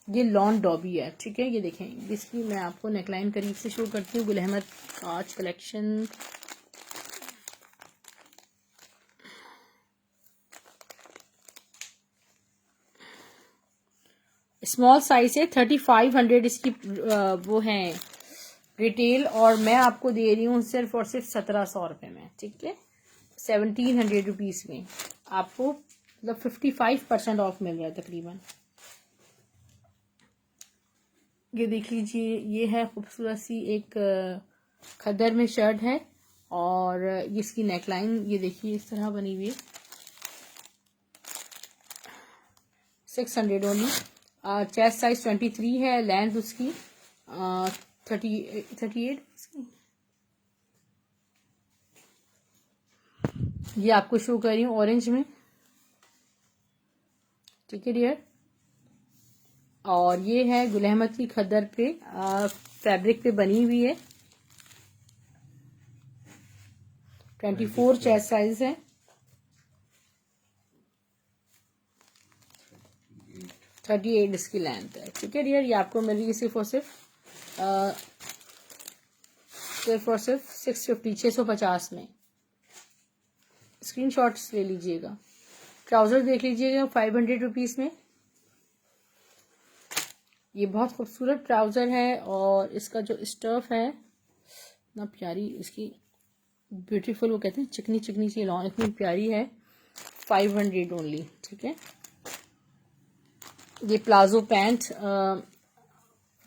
ये लॉन डॉबी है, ठीक है। ये देखें इसकी मैं आपको नेकलाइन करीब से शो करती हूँ। गुल अहमद काज कलेक्शन, स्मॉल साइज है। 3500 इसकी वो है रिटेल और मैं आपको दे रही हूँ सिर्फ और सिर्फ 1700 रुपये में, ठीक है। 1700 रुपीज में आपको मतलब 55% ऑफ मिल रहा है तकरीबन। ये देख लीजिए ये है खूबसूरत सी एक खद्दर में शर्ट है और इसकी नेकलाइन ये देखिए इस तरह बनी हुई है। 600 ओनली। चेस्ट साइज 23 है, लेंथ उसकी 38 ये आपको शो कर रही हूँ ऑरेंज में, ठीक है डियर। और ये है गुल अहमद की खद्दर पे फैब्रिक पे बनी हुई है। 24 चेस्ट साइज है, 38 इसकी लेंथ है, ठीक है डियर। ये आपको मिल रही है सिर्फ और सिर्फ 650 650 में। स्क्रीनशॉट्स ले लीजिएगा। ट्राउजर देख लीजिएगा 500 रुपीज में। ये बहुत खूबसूरत ट्राउजर है और इसका जो स्टफ है इतना प्यारी, इसकी ब्यूटीफुल वो कहते हैं चिकनी चिकनी सी लॉन इतनी प्यारी है। 500 ओनली, ठीक है। ये प्लाजो पैंट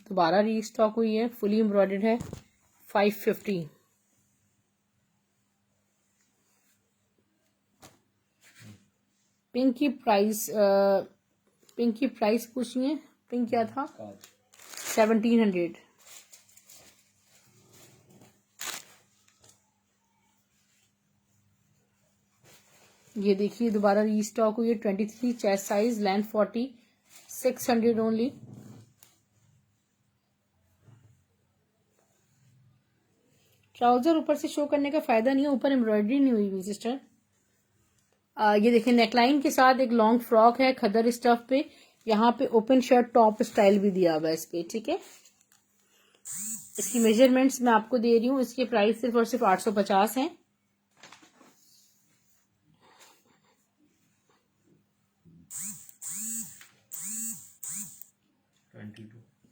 दोबारा रीस्टॉक हुई है, फुली एम्ब्रॉयडर्ड है। 550। पिंक की प्राइस पूछिए, पिंक क्या था? 1700। ये देखिए दोबारा रीस्टॉक हुई है। 23 chest size, length 40, 600 only. Trouser ऊपर से शो करने का फायदा नहीं है, ऊपर एम्ब्रॉयडरी नहीं हुई हुई सिस्टर। ये देखिए नेकलाइन के साथ एक लॉन्ग फ्रॉक है खद्दर स्टफ पे, यहाँ पे ओपन शर्ट टॉप स्टाइल भी दिया हुआ है इस पे, ठीक है। इसकी मेजरमेंट्स मैं आपको दे रही हूँ, इसके प्राइस सिर्फ और सिर्फ 850 है।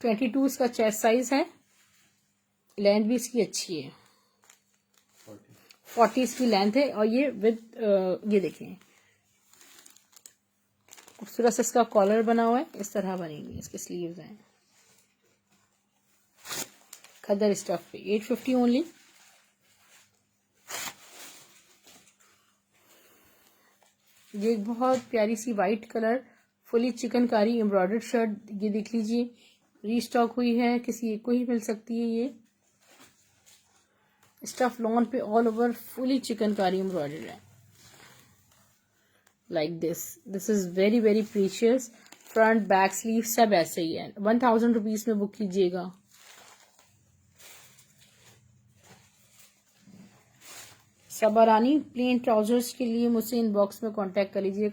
ट्वेंटी टू इसका चेस्ट साइज है, लेंथ भी इसकी अच्छी है। 40 इसकी लेंथ है और ये विद ये देखें खूबसूरत से इसका कॉलर बना हुआ है, इस तरह बनी हुई इसके स्लीव्स हैं खद्दर स्टफ पे। 850 ओनली। ये एक बहुत प्यारी सी white colour fully chikankari embroidered shirt, ये देख लीजिए रीस्टॉक हुई है, किसी एक को ही मिल सकती है। ये स्टफ लॉन पे all over fully chikankari embroidered है। Like this is very very precious. Front back sleeve सब ऐसे ही है। 1000 रुपीज में बुक कीजिएगा। सबारानी प्लेन ट्राउजर्स के लिए मुझसे इनबॉक्स में कांटेक्ट कर लीजिए।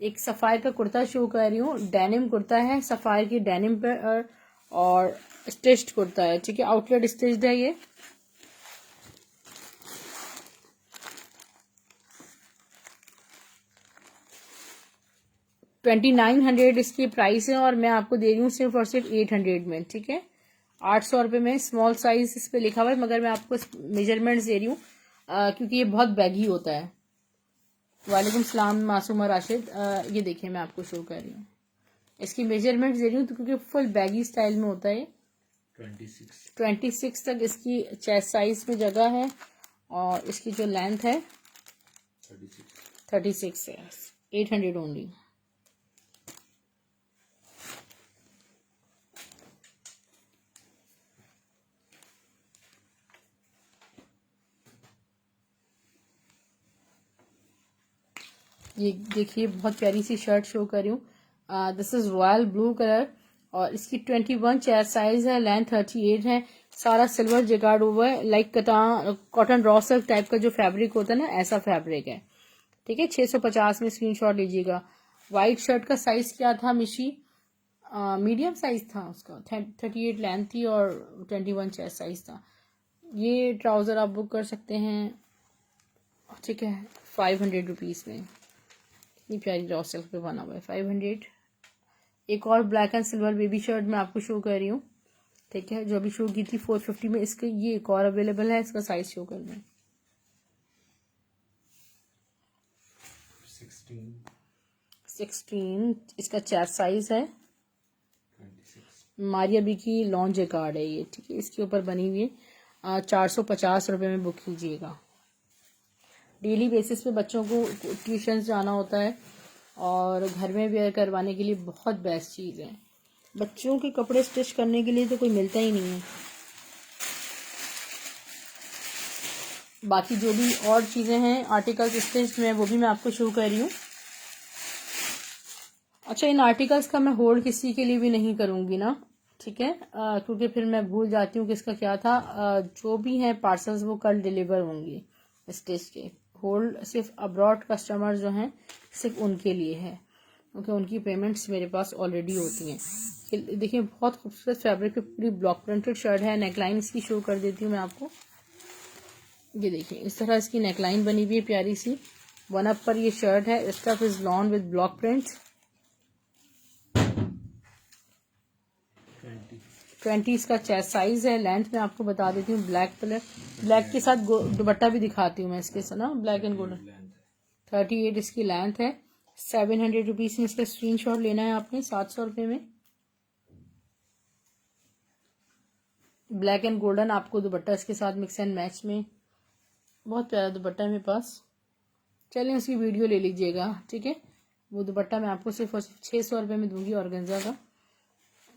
एक सफायर का कुर्ता शो कर रही हूँ। डेनिम कुर्ता है, सफायर की डेनिम पर और स्टिच्ड कुर्ता है, ठीक है, आउटलेट स्टिच्ड है ये। $2900 इसकी प्राइस है और मैं आपको दे रही हूँ सिर्फ और सिर्फ 800 में, ठीक है। 800 रुपये में स्मॉल साइज इस पे लिखा हुआ है, मगर मैं आपको मेजरमेंट्स दे रही हूँ क्योंकि ये बहुत बैगी होता है। वालेकुम सलाम मासूमा राशिद। ये देखिए मैं आपको शो कर रही हूँ, इसकी मेजरमेंट्स दे रही हूँ तो क्योंकि फुल बैगी स्टाइल में होता है। 26 तक इसकी चेस्ट साइज में जगह है और इसकी जो लेंथ है 36 है। 800 ओनली। ये देखिए बहुत प्यारी सी शर्ट शो कर रही हूँ। This is royal blue colour और इसकी 21 चेस्ट साइज है, लेंथ 38 है। सारा सिल्वर जिगार्ड हुआ है, like cotton raw silk type का जो फैब्रिक होता है ना, ऐसा फैब्रिक है, ठीक है। 650 में स्क्रीनशॉट लीजिएगा। व्हाइट शर्ट का साइज क्या था मिशी? मीडियम साइज था उसका। 38 लेंथ थी और 21 चेस्ट साइज था। ये ट्राउजर आप बुक कर सकते हैं, ठीक है, 500 रुपीज में। इतनी प्यारी रॉ सिल्क पे बना हुआ है, 500। एक और black and silver baby shirt मैं आपको शो कर रही हूँ, ठीक है, जो अभी शो की थी 450 में। इसके ये एक और अवेलेबल है, इसका साइज शो कर रहे हैं। 16 इसका चेस्ट साइज है। मारिया बी की लॉन्च कार्ड है ये, ठीक है, इसके ऊपर बनी हुई है। 450 रुपये में बुक कीजिएगा। डेली बेसिस पे बच्चों को ट्यूशन जाना होता है और घर में वेयर करवाने के लिए बहुत बेस्ट चीज़ है। बच्चों के कपड़े स्टिच करने के लिए तो कोई मिलता ही नहीं है। बाकी जो भी और चीज़ें हैं आर्टिकल्स स्टिच में, वो भी मैं आपको शो कर रही हूँ। अच्छा, इन आर्टिकल्स का मैं होल्ड किसी के लिए भी नहीं करूँगी ना, ठीक है, क्योंकि फिर मैं भूल जाती हूँ कि इसका क्या था। जो भी हैं पार्सल्स वो कल डिलीवर होंगे स्टिच के। होल्ड सिर्फ अब्रॉड कस्टमर जो हैं सिर्फ उनके लिए है, क्योंकि उनकी पेमेंट्स मेरे पास ऑलरेडी होती हैं। देखिए बहुत खूबसूरत फैब्रिक पे पूरी ब्लॉक प्रिंटेड शर्ट है। नेकलाइन इसकी शो कर देती हूँ मैं आपको। ये देखिए इस तरह इसकी नेकलाइन बनी हुई है प्यारी सी। वन अप पर ये शर्ट है। Stuff is lawn with block print. 20 इसका चेस्ट साइज है। लेंथ में आपको बता देती हूँ, ब्लैक कलर, ब्लैक के साथ दुपट्टा भी दिखाती हूँ मैं इसके साथ ना, ब्लैक एंड गोल्डन। 38 इसकी लेंथ है। 700 रुपीज में इसका स्क्रीनशॉट लेना है आपने, 700 रुपये में। ब्लैक एंड गोल्डन आपको दुपट्टा इसके साथ मिक्स एंड मैच में, बहुत प्यारा दुपट्टा है मेरे पास। चलिए उसकी वीडियो ले लीजिएगा, ठीक है। वो दुपट्टा मैं आपको सिर्फ और सिर्फ 600 रुपये में दूंगी, ऑर्गेन्जा का,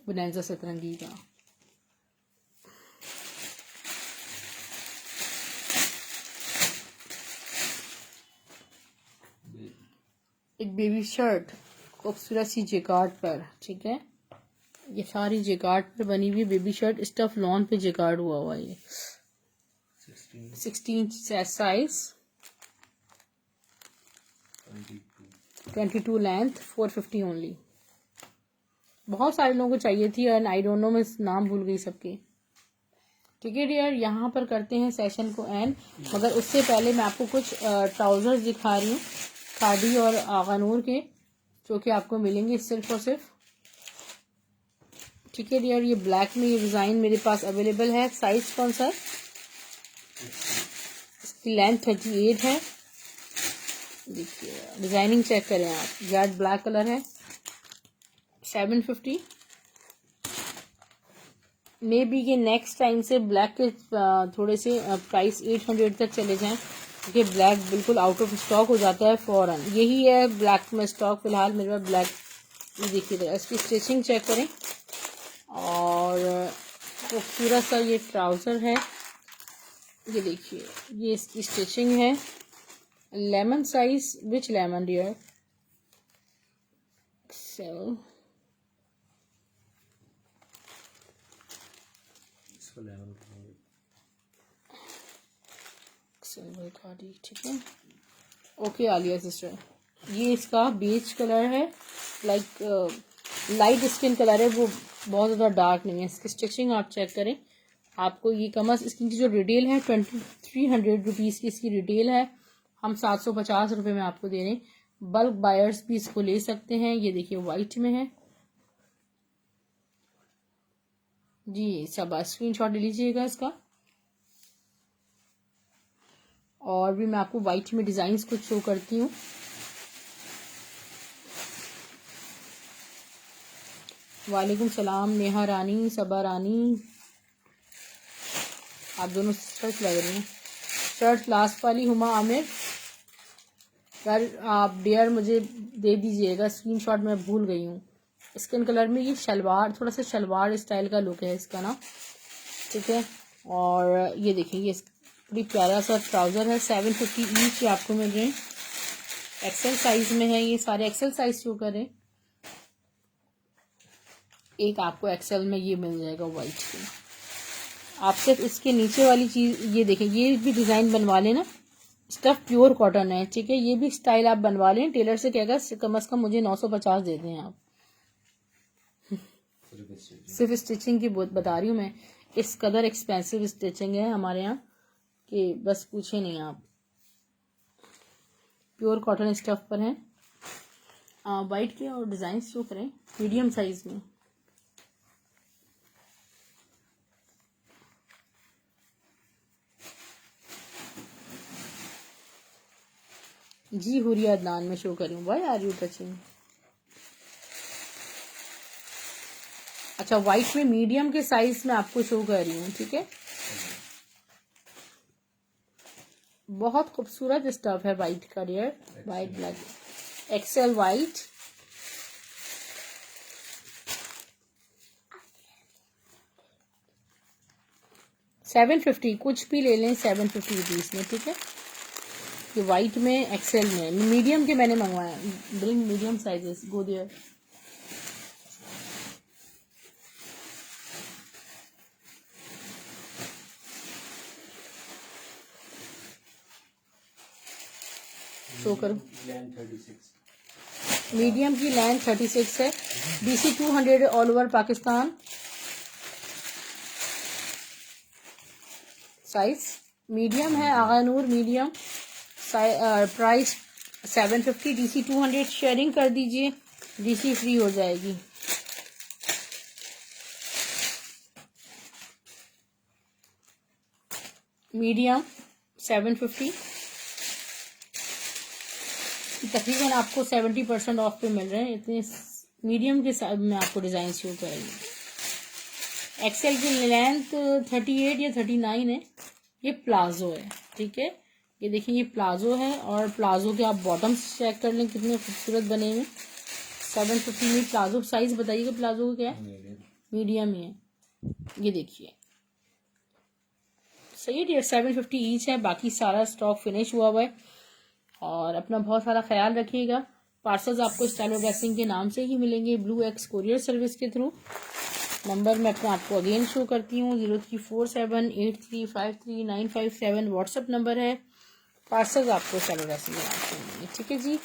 बोनैंजा सतरंगी का। एक बेबी शर्ट खूबसूरत सी जेकार्ड पर, ठीक है, ये सारी जेकार्ड पर बनी हुई बेबी शर्ट। स्टफ लॉन पे जेकार्ड हुआ हुआ है। ये 16 साइज, 22 लेंथ, 450 ओनली। बहुत सारे लोगों को चाहिए थी एंड आई डोंट नो, मैं नाम भूल गई सबके, ठीक है डियर। यहाँ पर करते हैं सेशन को एंड, मगर उससे पहले मैं आपको कुछ ट्राउजर्स दिखा रही हूँ खादी और आगानूर के, जो कि आपको मिलेंगे सिर्फ और सिर्फ, ठीक है डियर। ये ब्लैक में ये डिज़ाइन मेरे पास अवेलेबल है। साइज कौन सा है? इसकी लेंथ 38 है। देखिए डिजाइनिंग चेक करें आप, जेड ब्लैक कलर है। 750 मे बी के नेक्स्ट टाइम से ब्लैक के थोड़े से प्राइस 800 तक चले जाएं, क्योंकि ब्लैक बिल्कुल आउट ऑफ स्टॉक हो जाता है फौरन। यही है ब्लैक में स्टॉक फिलहाल मेरे पास ब्लैक। ये देखिए इसकी स्टिचिंग चेक करें और खूबसूरत सा ये ट्राउज़र है। ये देखिए ये इसकी स्टिचिंग है। Lemon size, which lemon dear? Excel, excel Khaadi, ठीक है। ओके आलिया सिस्टर, ये इसका बेज कलर है, लाइक लाइट स्किन कलर है, वो बहुत ज़्यादा डार्क नहीं है। इसकी स्टिचिंग आप चेक करें, आपको ये कमर्स इसकी जो रिटेल है 2300 रुपीज़ की इसकी रिटेल है, हम 750 रुपये में आपको दे रहे हैं। बल्क बायर्स भी इसको ले सकते हैं। ये देखिए वाइट में है जी, सब स्क्रीनशॉट ले लीजिएगा इसका। और भी मैं आपको वाइट में डिजाइन कुछ शो करती हूँ। वालेकुम सलाम नेहा रानी, सबा रानी, आप दोनों सिस्टर्स लग रही हैं। शर्ट लास्ट वाली हुमा आमिर, यार आप डियर मुझे दे दीजिएगा स्क्रीनशॉट, मैं भूल गई हूँ। स्किन कलर में ये शलवार, थोड़ा सा शलवार स्टाइल का लुक है इसका ना, ठीक है। और ये देखिए ये बड़ी प्यारा सा ट्राउजर है, 750 ईच आपको मिल रहे हैं। एक्सेल साइज में है, ये सारे एक्सेल साइज शो करें। एक आपको एक्सेल में ये मिल जाएगा वाइट की। आप सिर्फ इसके नीचे वाली चीज ये देखें, ये भी डिजाइन बनवा लेना, स्टफ प्योर कॉटन है, ठीक है। ये भी स्टाइल आप बनवा लें, टेलर से कहेगा कम से कम मुझे 950 दे दें आप। सिर्फ स्टिचिंग की बहुत बता रही हूँ मैं, इस कदर एक्सपेंसिव स्टिचिंग है हमारे यहाँ कि बस पूछे नहीं आप। प्योर कॉटन स्टफ पर है। वाइट के और डिजाइन शो करें मीडियम साइज में। जी हुरिया अदनान में शो करूँ, वाई आर यू टचिंग। अच्छा वाइट में मीडियम के साइज में आपको शो कर रही हूँ, ठीक है। बहुत खूबसूरत स्टफ है वाइट का dear, white black excel white. $750 कुछ भी ले लें, 750 रुपीज में, ठीक है। ये वाइट में एक्सेल में मीडियम के मैंने मंगवाया, bring medium sizes go there. Show करो, मीडियम की लेंथ 36 है, DC 200 all over Pakistan size medium है। Agha Noor medium price 750, DC 200 sharing कर दीजिए, DC फ्री हो जाएगी। मीडियम 750, तकरीबन आपको 70% ऑफ पे मिल रहे हैं। इतने मीडियम के साथ में आपको डिजाइन शो करेंगे। एक्सेल की लेंथ 38 या 39 है। ये प्लाजो है, ठीक है। ये देखिए ये प्लाजो है, और प्लाजो के आप बॉटम्स चेक कर लें कितने खूबसूरत बने हुए। 750 में प्लाजो साइज बताइएगा, प्लाजो का क्या है? मीडियम ही है। ये देखिए सही है डियर, 750 ईच है। बाकी सारा स्टॉक फिनिश हुआ है। और अपना बहुत सारा ख्याल रखिएगा। पार्सल्स आपको स्टाइलो ड्रेसिंग के नाम से ही मिलेंगे, ब्लू एक्स कोरियर सर्विस के थ्रू। नंबर मैं अपना आपको अगेन शो करती हूँ, 034783539557 व्हाट्सएप नंबर है। पार्सल्स आपको स्टाइलो ड्रेसिंग के नाम से मिलेंगे, ठीक है जी।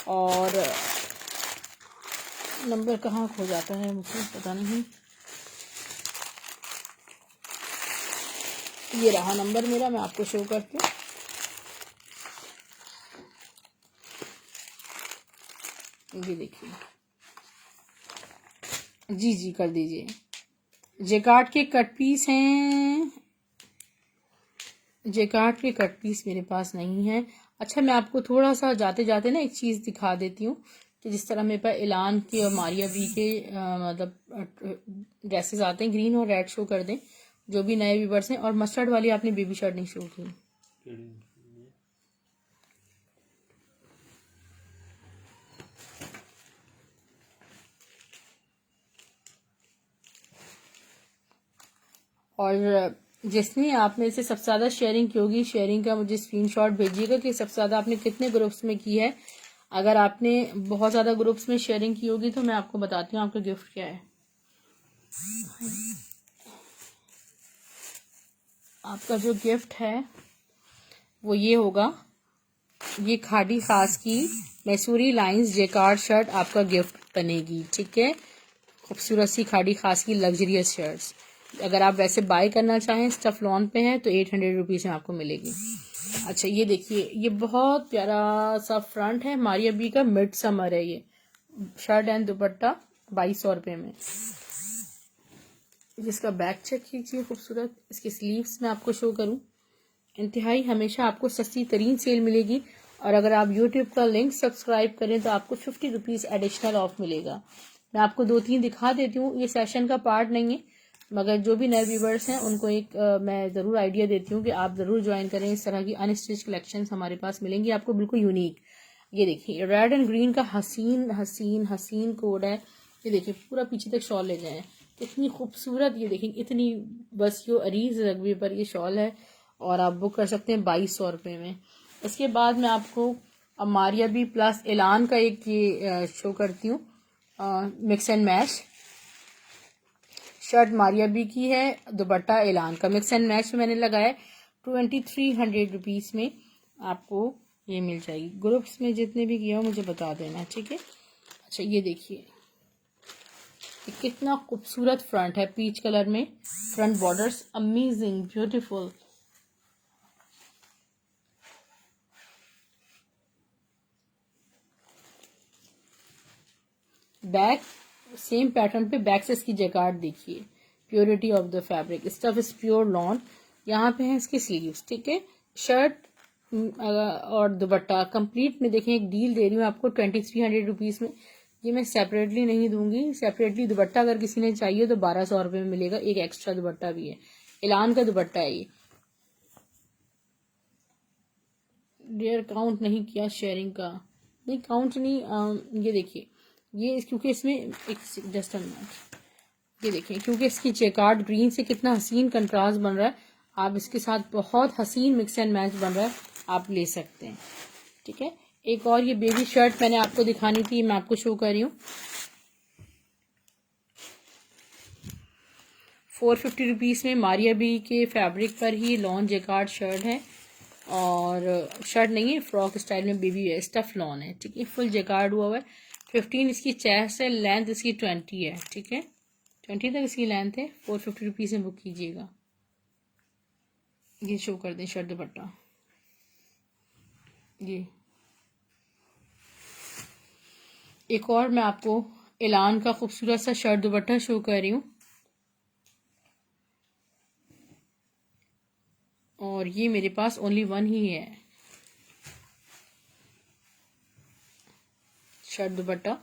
और नंबर कहाँ खो जाता है मुझे पता नहीं, ये रहा नंबर मेरा, मैं आपको शो करती हूँ। ये देखिए, जी जी कर दीजिए। जेकार्ड के कट पीस हैं, जेकार्ड के कट पीस मेरे पास नहीं है। अच्छा मैं आपको थोड़ा सा जाते जाते ना एक चीज़ दिखा देती हूँ कि जिस तरह मेरे पास एलान के और मारिया बी के मतलब ड्रेसेस आते हैं, ग्रीन और रेड शो कर दें जो भी नए व्यूवर्स हैं। और मस्टर्ड वाली आपने बेबी शर्ट नहीं शो की। और जिसने आप में से सबसे ज़्यादा शेयरिंग की होगी, शेयरिंग का मुझे स्क्रीनशॉट भेजिएगा कि सबसे ज़्यादा आपने कितने ग्रुप्स में की है। अगर आपने बहुत ज़्यादा ग्रुप्स में शेयरिंग की होगी तो मैं आपको बताती हूँ आपका गिफ्ट क्या है। आपका जो गिफ्ट है वो ये होगा, ये खादी खास की मैसूरी लाइंस जेकार्ड शर्ट आपका गिफ्ट बनेगी। ठीक है, खूबसूरत सी खादी खास की लग्जरियस शर्ट्स। अगर आप वैसे बाय करना चाहें स्टफ लॉन पे है तो 800 रुपीज़ में आपको मिलेगी। अच्छा ये देखिए, ये बहुत प्यारा सा फ्रंट है, मारिया बी का मिड समर है। ये शर्ट एंड दुपट्टा 2200 रुपये में। जिसका बैक चेक कीजिए खूबसूरत। इसके स्लीव्स में आपको शो करूं, इंतहाई हमेशा आपको सस्ती तरीन सेल मिलेगी। और अगर आप यूट्यूब का लिंक सब्सक्राइब करें तो आपको 50 रुपीज़ एडिशनल ऑफ मिलेगा। मैं आपको 2-3 दिखा देती हूँ, ये सेशन का पार्ट नहीं है, मगर जो भी नए व्यूवर्स हैं उनको एक मैं ज़रूर आइडिया देती हूँ कि आप ज़रूर ज्वाइन करें। इस तरह की अनस्टिच कलेक्शंस हमारे पास मिलेंगी आपको बिल्कुल यूनिक। ये देखिए रेड एंड ग्रीन का हसीन हसीन हसीन कोड है। ये देखिए पूरा पीछे तक शॉल ले जाए, इतनी खूबसूरत। ये देखिए इतनी बस यो अरीज रगबे पर ये शॉल है और आप बुक कर सकते हैं 2200 रुपये में। इसके बाद मैं आपको मारिया बी प्लस एलान का एक ये शो करती हूँ, mix and match shirt Maria B की है, दुपट्टा एलान का मिक्स एंड मैच में मैंने लगाया 2300 रुपीज़ में आपको ये मिल जाएगी। ग्रुप्स में जितने भी किया हो मुझे बता देना, ठीक है। अच्छा ये देखिए कितना खूबसूरत फ्रंट है, पीच कलर में front borders, amazing beautiful. Back same pattern पे बैक से इसकी जैकार्ड देखिए, purity of the fabric, stuff is pure lawn. यहाँ पे है इसके स्लीव्स, ठीक है। शर्ट और दुपट्टा कंप्लीट में देखें एक डील दे रही हूँ आपको 2300 रुपीज़ में। ये मैं सेपरेटली नहीं दूंगी, सेपरेटली दुपट्टा अगर किसी ने चाहिए तो 1200 रुपये में मिलेगा। एक एक्स्ट्रा दुपट्टा भी है, एलान का दुपट्टा है ये। डेयर काउंट नहीं किया शेयरिंग का, नहीं काउंट नहीं। ये देखिए ये क्योंकि इसमें एक जस्ट ये देखिए क्योंकि इसकी चेकार्ड ग्रीन से कितना हसीन कंट्रास्ट बन रहा है, आप इसके साथ बहुत हसीन मिक्स एंड मैच बन रहा है, आप ले सकते हैं, ठीक है। एक और ये बेबी शर्ट मैंने आपको दिखानी थी, मैं आपको शो कर रही हूँ। 450 रुपीज़ में मारिया बी के फैब्रिक पर ही लॉन जेकार्ड शर्ट है, और शर्ट नहीं है फ्रॉक स्टाइल में बेबी है, स्टफ लॉन है, ठीक है। फुल जेकार्ड हुआ है। 15 इसकी चेस्ट है, लेंथ इसकी 20 है, ठीक है। 20 तक इसकी लेंथ है। 450 रुपीज़ में बुक कीजिएगा। ये शो कर दें शर्ट दुपट्टा, ये एक और मैं आपको एलान का खूबसूरत सा शर्ट दुपट्टा शो कर रही हूँ, और ये मेरे पास ओनली वन ही है शर्ट दुपट्टा।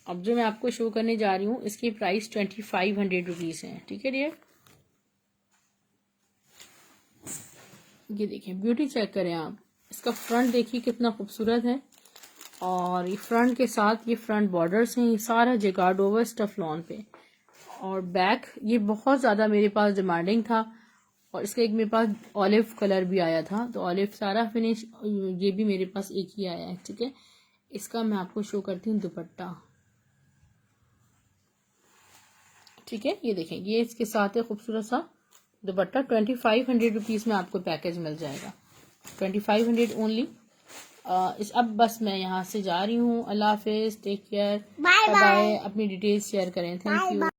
अब जो मैं आपको शो करने जा रही हूँ इसकी प्राइस 2500 रुपीज़ है, ठीक है डियर। ये देखिए ब्यूटी चेक करें आप, इसका फ्रंट देखिए कितना खूबसूरत है, और ये फ्रंट के साथ ये फ्रंट बॉर्डर्स हैं, ये सारा जेकार्ड ओवर स्टफ लॉन पे। और बैक ये बहुत ज़्यादा मेरे पास डिमांडिंग था, और इसका एक मेरे पास ऑलिव कलर भी आया था, तो ऑलिव सारा फिनिश ये भी मेरे पास एक ही आया है, ठीक है। इसका मैं आपको शो करती हूँ दुपट्टा, ठीक है। ये देखें ये इसके साथ है खूबसूरत सा दुपट्टा। 2500 रुपीज़ में आपको पैकेज मिल जाएगा, 2500 ओनली। अब बस मैं यहाँ से जा रही हूँ। अल्लाह हाफिज़, टेक केयर, बाय बाय। अपनी डिटेल्स शेयर करें, थैंक यू।